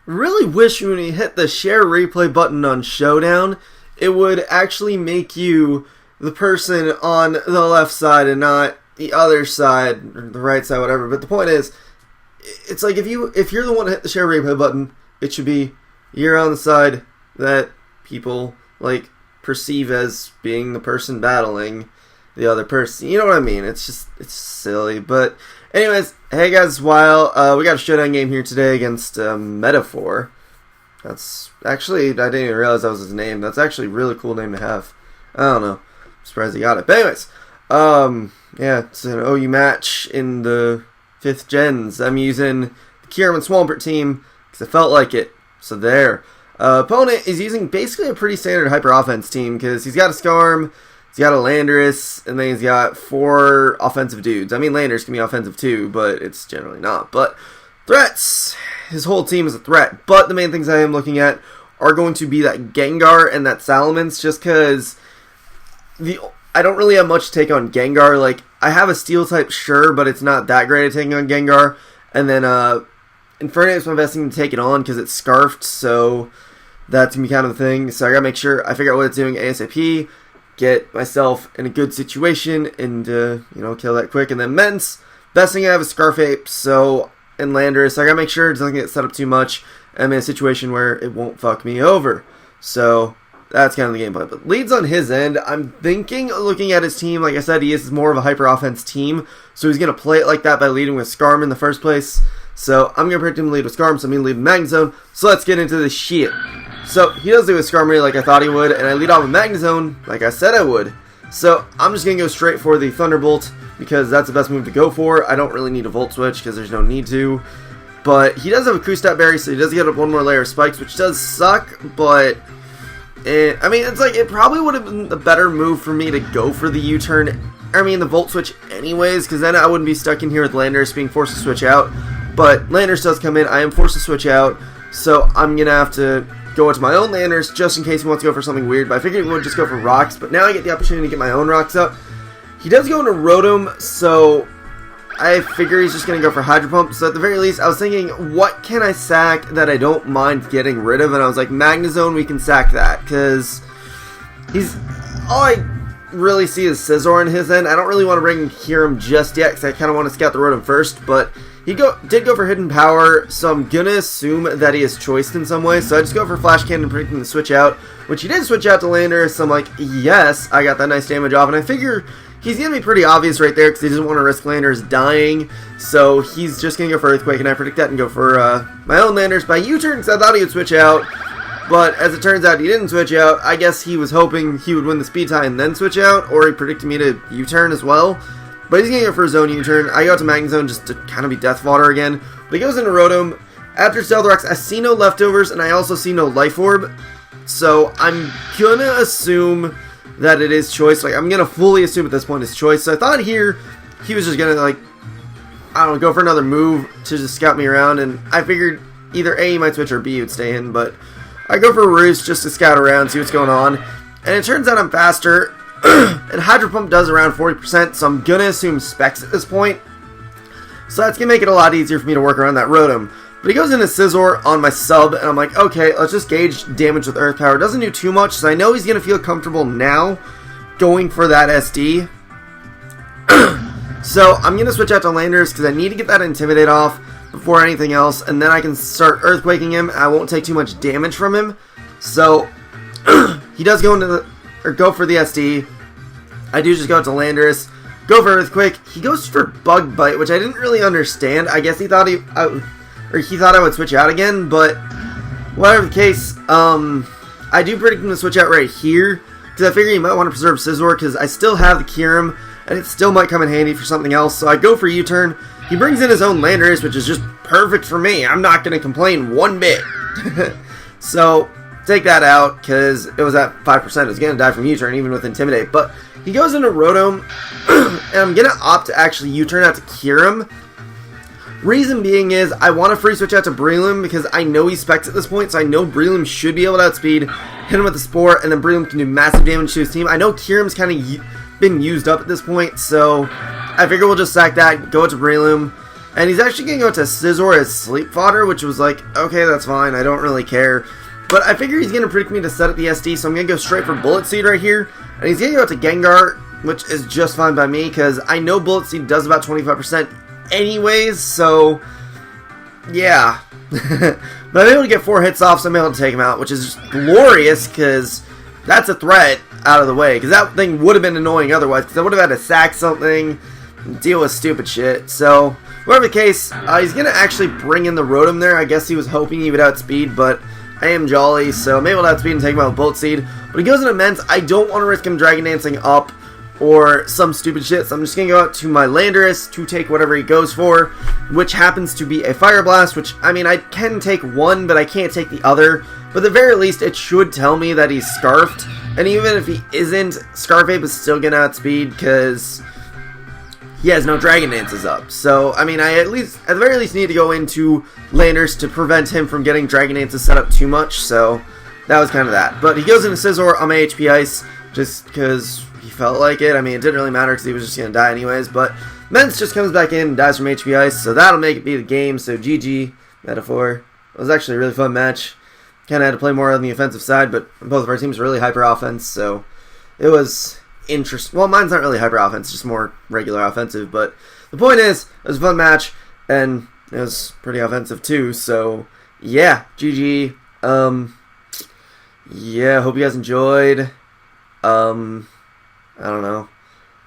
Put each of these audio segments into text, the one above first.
Really wish when you hit the share replay button on Showdown, it would actually make you the person on the left side and not the other side, or the right side, whatever. But the point is, it's like if you're the one to hit the share replay button, it should be you're on the side that people like perceive as being the person battling the other person. You know what I mean? It's silly. But anyways, hey guys, it's Wild. We got a Showdown game here today against Metaphor. That's actually, I didn't even realize that was his name. That's actually a really cool name to have. I don't know. I'm surprised he got it. But anyways, yeah, it's an OU match in the 5th gens. I'm using the Kieran and Swampert team because I felt like it. So there. Opponent is using basically a pretty standard hyper offense team because he's got a Skarm, he's got a Landorus, and then he's got 4 offensive dudes. I mean, Landorus can be offensive too, but it's generally not. But threats, his whole team is a threat. But the main things I am looking at are going to be that Gengar and that Salamence, just because I don't really have much to take on Gengar. Like, I have a Steel type, sure, but it's not that great at taking on Gengar. And then Infernape, I'm investing to take it on because it's Scarfed, so that's going to be kind of the thing. So I got to make sure I figure out what it's doing ASAP, get myself in a good situation, and, kill that quick. And then Mence, best thing I have is Scarfape, so, and Landorus. So I got to make sure it doesn't get set up too much. I'm in a situation where it won't fuck me over. So that's kind of the game plan. But leads on his end, I'm thinking, looking at his team, like I said, he is more of a hyper offense team, so he's going to play it like that by leading with Skarm in the first place. So I'm going to predict him to lead with Skarm, so I'm going to lead with Magnezone. So let's get into this shit. So he does lead with Skarm really like I thought he would, and I lead off with Magnezone like I said I would. So I'm just going to go straight for the Thunderbolt because that's the best move to go for. I don't really need a Volt Switch because there's no need to. But he does have a Q-Stat Berry, so he does get up one more layer of spikes, which does suck, but I mean, it's like, it probably would have been the better move for me to go for the U-turn, the Volt Switch anyways, because then I wouldn't be stuck in here with Landorus being forced to switch out. But Landorus does come in, I am forced to switch out, so I'm going to have to go into my own Landorus just in case he wants to go for something weird. But I figured he would just go for rocks, but now I get the opportunity to get my own rocks up. He does go into Rotom, so I figure he's just going to go for Hydro Pump. So at the very least, I was thinking, what can I sack that I don't mind getting rid of? And I was like, Magnezone, we can sack that, because all I really see is Scizor in his end. I don't really want to bring Kyurem just yet, because I kind of want to scout the Rotom first, but he did go for Hidden Power, so I'm going to assume that he is choiced in some way. So I just go for Flash Cannon, predicting to switch out, which he did switch out to Landorus, so I'm like, yes, I got that nice damage off, and I figure he's going to be pretty obvious right there because he doesn't want to risk Landorus dying, so he's just going to go for Earthquake, and I predict that and go for my own Landorus by U-turn because I thought he would switch out, but as it turns out he didn't switch out. I guess he was hoping he would win the speed tie and then switch out, or he predicted me to U-turn as well. But he's going to go for his own U-turn. I go to Magnezone just to kind of be Death Fodder again. But he goes into Rotom. After Stealth Rocks, I see no Leftovers, and I also see no Life Orb. So I'm going to assume that it is choice. Like, I'm going to fully assume at this point it's choice. So I thought here he was just going to, like, I don't know, go for another move to just scout me around. And I figured either A, he might switch, or B, he would stay in. But I go for Roost just to scout around, see what's going on. And it turns out I'm faster. And Hydro Pump does around 40%, so I'm going to assume Specs at this point. So that's going to make it a lot easier for me to work around that Rotom. But he goes into Scizor on my sub, and I'm like, okay, let's just gauge damage with Earth Power. Doesn't do too much, so I know he's going to feel comfortable now going for that SD. So I'm going to switch out to Landorus because I need to get that Intimidate off before anything else, and then I can start Earthquaking him, and I won't take too much damage from him. So he does go for the SD. I do just go to Landorus, go for Earthquake. He goes for Bug Bite, which I didn't really understand. I guess he thought I would switch out again, but whatever the case, I do predict him to switch out right here, because I figure he might want to preserve Scizor, because I still have the Kyurem, and it still might come in handy for something else, so I go for U-turn. He brings in his own Landorus, which is just perfect for me. I'm not going to complain one bit. So take that out, because it was at 5%. It was going to die from U-turn, even with Intimidate. But he goes into Rotom, and I'm going to opt to actually U-turn out to Kyurem. Reason being is, I want to free switch out to Breloom, because I know he specs at this point, so I know Breloom should be able to outspeed, hit him with the Spore, and then Breloom can do massive damage to his team. I know Kyurem's kind of been used up at this point, so I figure we'll just sack that, go to Breloom, And he's actually going to go to Scizor as sleep fodder, which was like, okay, that's fine. I don't really care. But I figure he's going to predict me to set up the SD, so I'm going to go straight for Bullet Seed right here. And he's going to go to Gengar, which is just fine by me, because I know Bullet Seed does about 25% anyways, so yeah. But I'm able to get 4 hits off, so I'm able to take him out, which is glorious, because that's a threat out of the way. Because that thing would have been annoying otherwise, because I would have had to sack something, deal with stupid shit. So, whatever the case, he's going to actually bring in the Rotom there. I guess he was hoping he would outspeed, but I am jolly, so I'm able to outspeed and take him out with Bullet Seed. But he goes into Immense. I don't want to risk him Dragon Dancing up or some stupid shit, so I'm just going to go out to my Landorus to take whatever he goes for, which happens to be a Fire Blast, which, I mean, I can take one, but I can't take the other. But at the very least, it should tell me that he's Scarfed, and even if he isn't, Scarfape is still going to outspeed, because he has no Dragon Dances up. So, I mean, I at the very least need to go into Landorus to prevent him from getting Dragon Dances set up too much, so that was kind of that. But he goes into Scizor on my HP Ice, just because he felt like it. I mean, it didn't really matter because he was just going to die anyways, but Mence just comes back in and dies from HP Ice, so that'll make it be the game, so GG, Metaphor. It was actually a really fun match. Kind of had to play more on the offensive side, but both of our teams were really hyper offense, so it was interesting. Well, mine's not really hyper offense, just more regular offensive, but the point is, it was a fun match, and it was pretty offensive too, so yeah, GG. Yeah, hope you guys enjoyed. I don't know.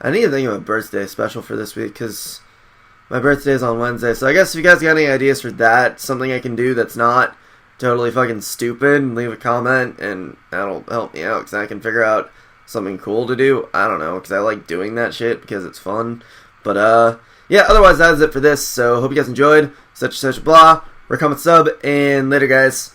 I need to think of a birthday special for this week, because my birthday is on Wednesday, so I guess if you guys got any ideas for that, something I can do that's not totally fucking stupid, leave a comment, and that'll help me out, because I can figure out something cool to do. I don't know, because I like doing that shit, because it's fun. But, yeah, otherwise that is it for this, so hope you guys enjoyed. Such blah, comment, sub, and later, guys.